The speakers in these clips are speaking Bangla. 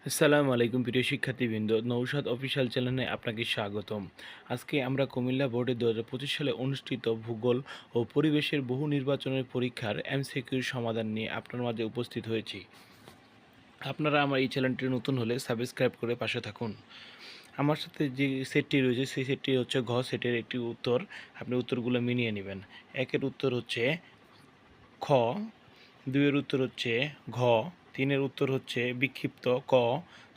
আসসালামু আলাইকুম প্রিয় শিক্ষার্থীবৃন্দ, নৌশাদ অফিসিয়াল চ্যানেলে আপনাকে স্বাগতম। আজকে আমরা কুমিল্লা বোর্ডে ২০২৫ সালে অনুষ্ঠিত ভূগোল ও পরিবেশের বহু নির্বাচনের পরীক্ষার এমসিকিউর সমাধান নিয়ে আপনার মাঝে উপস্থিত হয়েছি। আপনারা আমার এই চ্যানেলটি নতুন হলে সাবস্ক্রাইব করে পাশে থাকুন। আমার সাথে যে সেটটি রয়েছে সেই সেটটি হচ্ছে ঘ সেটের একটি উত্তর। আপনি উত্তরগুলো মিলিয়ে নেবেন। একের উত্তর হচ্ছে খ, দুইয়ের উত্তর হচ্ছে ঘ, তিনের উত্তর হচ্ছে বিক্ষিপ্ত ক,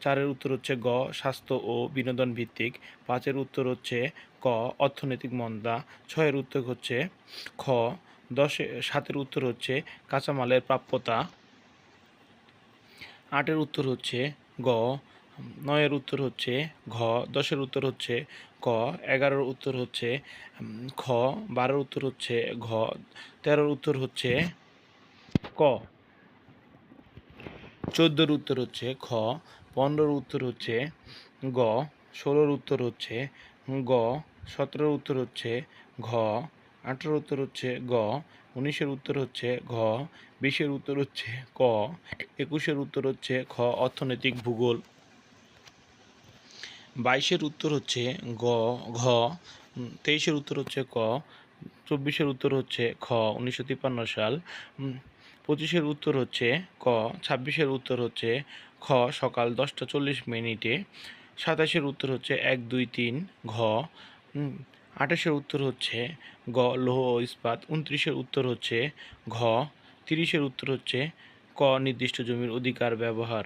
চারের উত্তর হচ্ছে গ স্বাস্থ্য ও বিনোদন ভিত্তিক, পাঁচের উত্তর হচ্ছে ক অর্থনৈতিক মন্দা, ছয়ের উত্তর হচ্ছে খ, সাতের উত্তর হচ্ছে কাঁচামালের প্রাপ্যতা, আটের উত্তর হচ্ছে গ, নয়ের উত্তর হচ্ছে ঘ, দশের উত্তর হচ্ছে ক, এগারোর উত্তর হচ্ছে খ, বারোর উত্তর হচ্ছে ঘ, তেরোর উত্তর হচ্ছে ক, ১৪র উত্তর হচ্ছে খ, ১৫র উত্তর হচ্ছে গ, ১৬র উত্তর হচ্ছে গ, ১৭র উত্তর হচ্ছে ঘ, ১৮র উত্তর হচ্ছে গ, ১৯-এর উত্তর হচ্ছে ঘ, ২০-এর উত্তর হচ্ছে ক, ২১-এর উত্তর হচ্ছে খ অর্থনৈতিক ভূগোল, ২২-এর উত্তর হচ্ছে গ ঘ, ২৩-এর উত্তর হচ্ছে ক, ২৪-এর উত্তর হচ্ছে খ ১৯৫৩ সাল, ২৫-এর উত্তর হচ্ছে ক, ২৬-এর উত্তর হচ্ছে খ সকাল ১০টা ৪০ মিনিটে, ২৭-এর উত্তর হচ্ছে ১ ২ ৩ ঘ, ২৮-এর উত্তর হচ্ছে গ লৌহ ও ইস্পাত, ২৯-এর উত্তর হচ্ছে ঘ, ৩০-এর উত্তর হচ্ছে ক নির্দিষ্ট জমির অধিকার ব্যবহার।